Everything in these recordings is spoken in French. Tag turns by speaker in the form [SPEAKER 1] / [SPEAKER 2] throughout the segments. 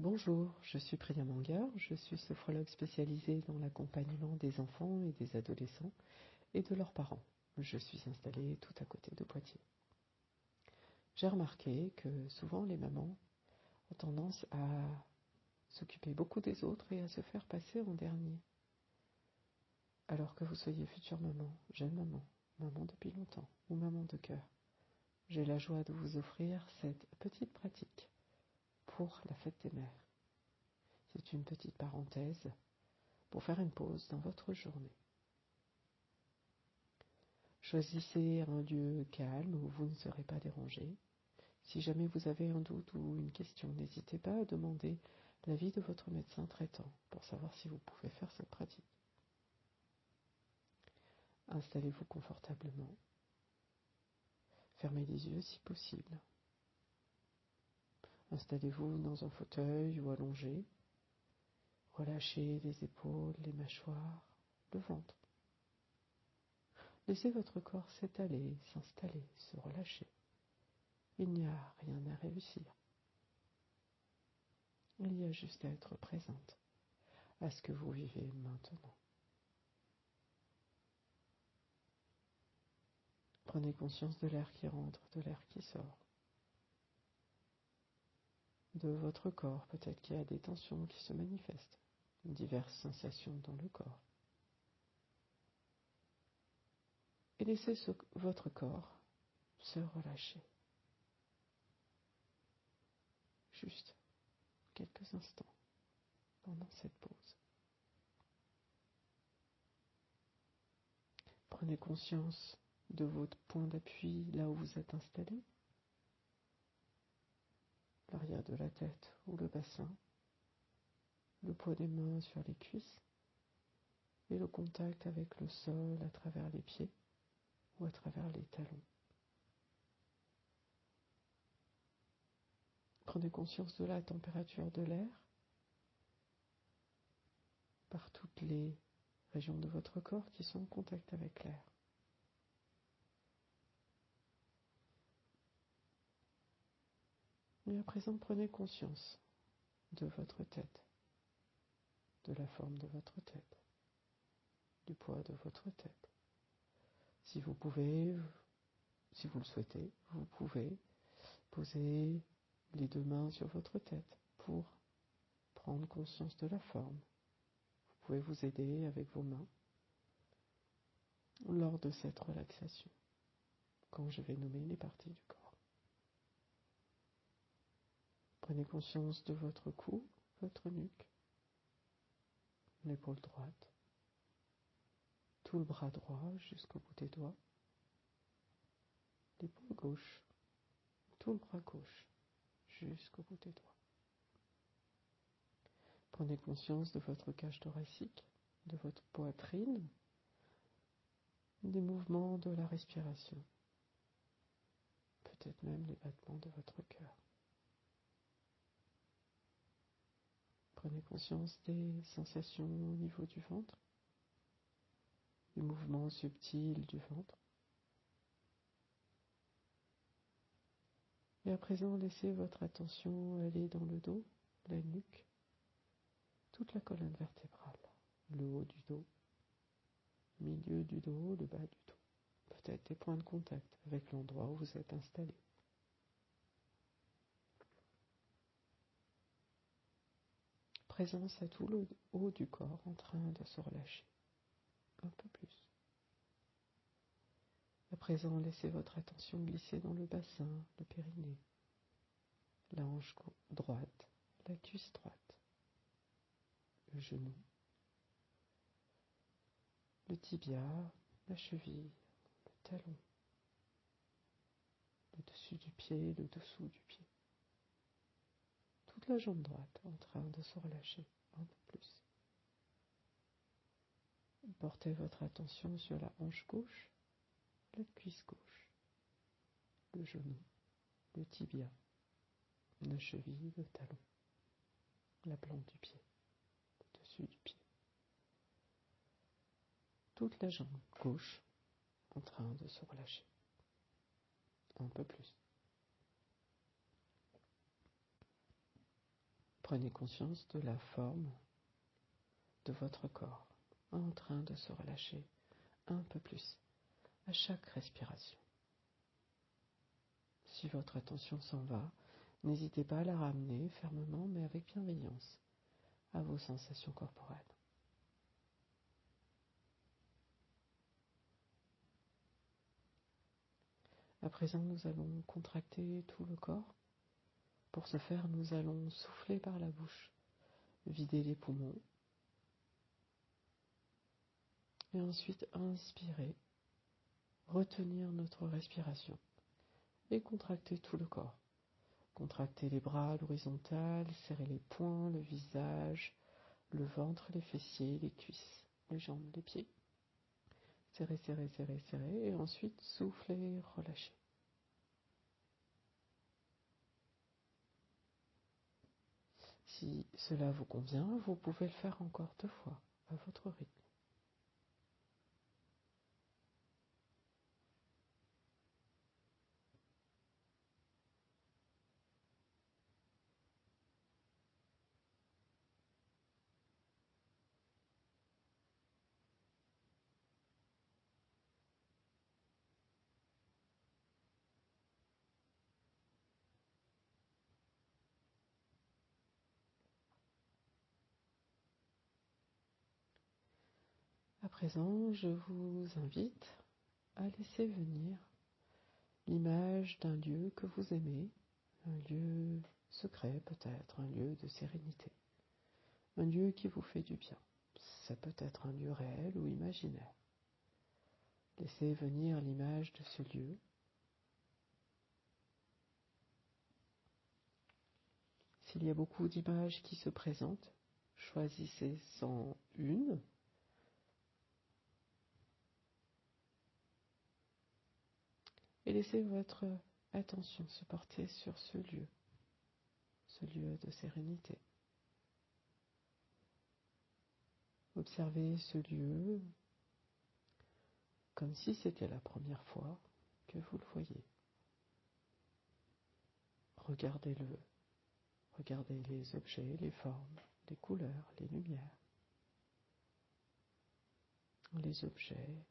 [SPEAKER 1] Bonjour, je suis Priya Mangar, je suis sophrologue spécialisée dans l'accompagnement des enfants et des adolescents et de leurs parents. Je suis installée tout à côté de Poitiers. J'ai remarqué que souvent les mamans ont tendance à s'occuper beaucoup des autres et à se faire passer en dernier. Alors que vous soyez future maman, jeune maman, maman depuis longtemps ou maman de cœur, j'ai la joie de vous offrir cette petite pratique pour la fête des mères. C'est une petite parenthèse pour faire une pause dans votre journée. Choisissez un lieu calme où vous ne serez pas dérangé. Si jamais vous avez un doute ou une question, n'hésitez pas à demander l'avis de votre médecin traitant pour savoir si vous pouvez faire cette pratique. Installez-vous confortablement. Fermez les yeux si possible. Installez-vous dans un fauteuil ou allongé. Relâchez les épaules, les mâchoires, le ventre. Laissez votre corps s'étaler, s'installer, se relâcher. Il n'y a rien à réussir. Il y a juste à être présente à ce que vous vivez maintenant. Prenez conscience de l'air qui rentre, de l'air qui sort. De votre corps, peut-être qu'il y a des tensions qui se manifestent, diverses sensations dans le corps. Et laissez votre corps se relâcher. Juste quelques instants pendant cette pause. Prenez conscience de votre point d'appui là où vous êtes installé, l'arrière de la tête ou le bassin, le poids des mains sur les cuisses et le contact avec le sol à travers les pieds ou à travers les talons. Prenez conscience de la température de l'air par toutes les régions de votre corps qui sont en contact avec l'air. Et à présent, prenez conscience de votre tête, de la forme de votre tête, du poids de votre tête. Si vous pouvez, si vous le souhaitez, vous pouvez poser les deux mains sur votre tête pour prendre conscience de la forme. Vous pouvez vous aider avec vos mains lors de cette relaxation, quand je vais nommer les parties du corps. Prenez conscience de votre cou, votre nuque, l'épaule droite, tout le bras droit jusqu'au bout des doigts, l'épaule gauche, tout le bras gauche jusqu'au bout des doigts. Prenez conscience de votre cage thoracique, de votre poitrine, des mouvements de la respiration, peut-être même les battements de votre cœur. Prenez conscience des sensations au niveau du ventre, des mouvements subtils du ventre. Et à présent, laissez votre attention aller dans le dos, la nuque, toute la colonne vertébrale, le haut du dos, milieu du dos, le bas du dos. Peut-être des points de contact avec l'endroit où vous êtes installé. Présence à tout le haut du corps en train de se relâcher. Un peu plus. À présent, laissez votre attention glisser dans le bassin, le périnée, la hanche droite, la cuisse droite, le genou, le tibia, la cheville, le talon, le dessus du pied, le dessous du pied. Toute la jambe droite en train de se relâcher un peu plus. Portez votre attention sur la hanche gauche, la cuisse gauche, le genou, le tibia, la cheville, le talon, la plante du pied, le dessus du pied. Toute la jambe gauche en train de se relâcher. Un peu plus. Prenez conscience de la forme de votre corps en train de se relâcher un peu plus à chaque respiration. Si votre attention s'en va, n'hésitez pas à la ramener fermement mais avec bienveillance à vos sensations corporelles. À présent, nous allons contracter tout le corps. Pour ce faire, nous allons souffler par la bouche, vider les poumons et ensuite inspirer, retenir notre respiration et contracter tout le corps. Contracter les bras à l'horizontale, serrer les poings, le visage, le ventre, les fessiers, les cuisses, les jambes, les pieds. Serrer, serrer, serrer, serrer et ensuite souffler, relâcher. Si cela vous convient, vous pouvez le faire encore 2 fois à votre rythme. À présent, je vous invite à laisser venir l'image d'un lieu que vous aimez, un lieu secret peut-être, un lieu de sérénité, un lieu qui vous fait du bien. Ça peut être un lieu réel ou imaginaire. Laissez venir l'image de ce lieu. S'il y a beaucoup d'images qui se présentent, choisissez-en une. Et laissez votre attention se porter sur ce lieu de sérénité. Observez ce lieu comme si c'était la première fois que vous le voyez. Regardez-le, regardez les objets, les formes, les couleurs, les lumières, les objets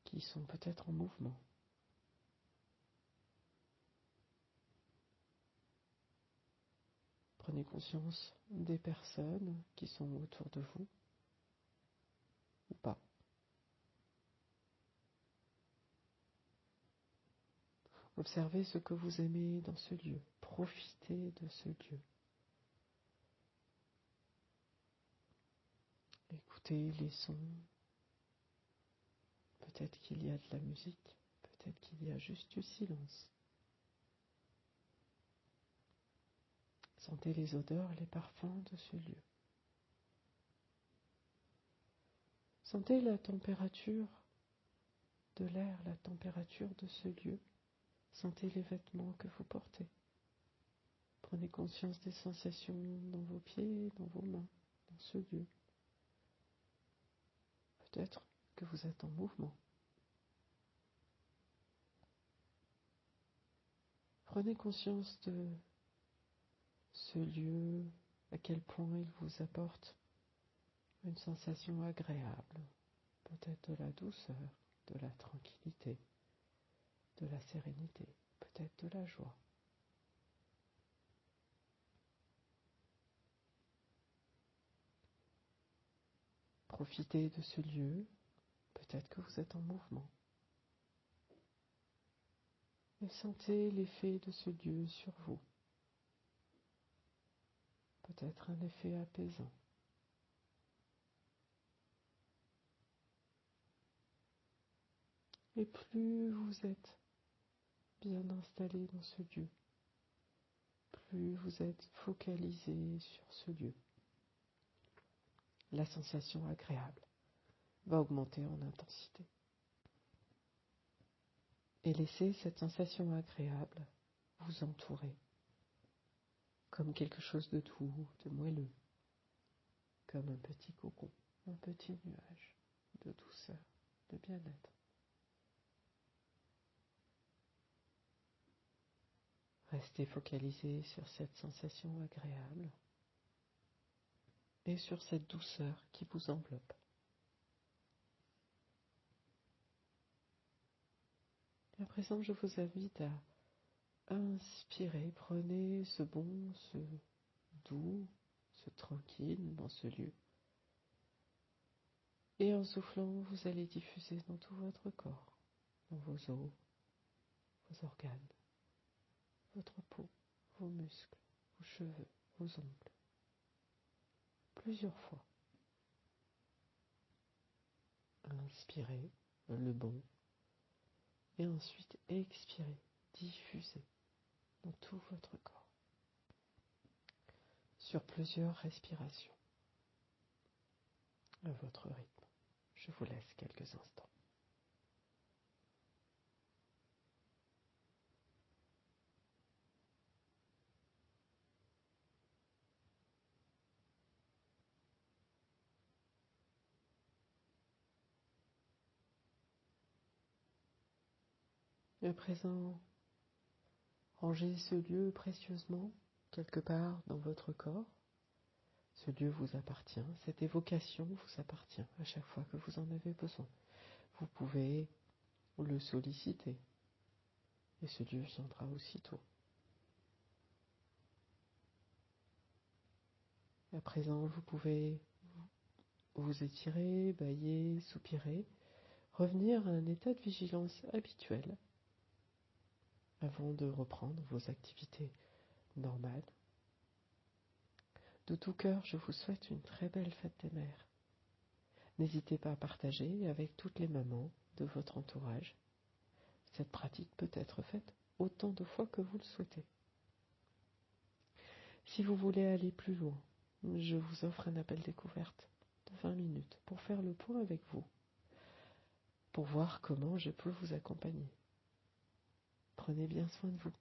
[SPEAKER 1] qui sont peut-être en mouvement. Prenez conscience des personnes qui sont autour de vous ou pas. Observez ce que vous aimez dans ce lieu. Profitez de ce lieu. Écoutez les sons. Peut-être qu'il y a de la musique. Peut-être qu'il y a juste du silence. Sentez les odeurs, les parfums de ce lieu. Sentez la température de l'air, la température de ce lieu. Sentez les vêtements que vous portez. Prenez conscience des sensations dans vos pieds, dans vos mains, dans ce lieu. Peut-être que vous êtes en mouvement. Prenez conscience de ce lieu, à quel point il vous apporte une sensation agréable, peut-être de la douceur, de la tranquillité, de la sérénité, peut-être de la joie. Profitez de ce lieu, peut-être que vous êtes en mouvement. Et sentez l'effet de ce lieu sur vous. Peut-être un effet apaisant. Et plus vous êtes bien installé dans ce lieu, plus vous êtes focalisé sur ce lieu, la sensation agréable va augmenter en intensité. Et laissez cette sensation agréable vous entourer, comme quelque chose de doux, de moelleux, comme un petit cocon, un petit nuage de douceur, de bien-être. Restez focalisé sur cette sensation agréable et sur cette douceur qui vous enveloppe. À présent, je vous invite à inspirer. Prenez ce bon, ce doux, ce tranquille dans ce lieu. Et en soufflant, vous allez diffuser dans tout votre corps, dans vos os, vos organes, votre peau, vos muscles, vos cheveux, vos ongles. Plusieurs fois. Inspirez le bon et ensuite expirez, diffusez dans tout votre corps. Sur plusieurs respirations, à votre rythme. Je vous laisse quelques instants. Et à présent, rangez ce lieu précieusement quelque part dans votre corps. Ce lieu vous appartient, cette évocation vous appartient à chaque fois que vous en avez besoin. Vous pouvez le solliciter et ce lieu viendra aussitôt. À présent, vous pouvez vous étirer, bâiller, soupirer, revenir à un état de vigilance habituel avant de reprendre vos activités normales. De tout cœur, je vous souhaite une très belle fête des mères. N'hésitez pas à partager avec toutes les mamans de votre entourage. Cette pratique peut être faite autant de fois que vous le souhaitez. Si vous voulez aller plus loin, je vous offre un appel découverte de 20 minutes pour faire le point avec vous, pour voir comment je peux vous accompagner. Prenez bien soin de vous.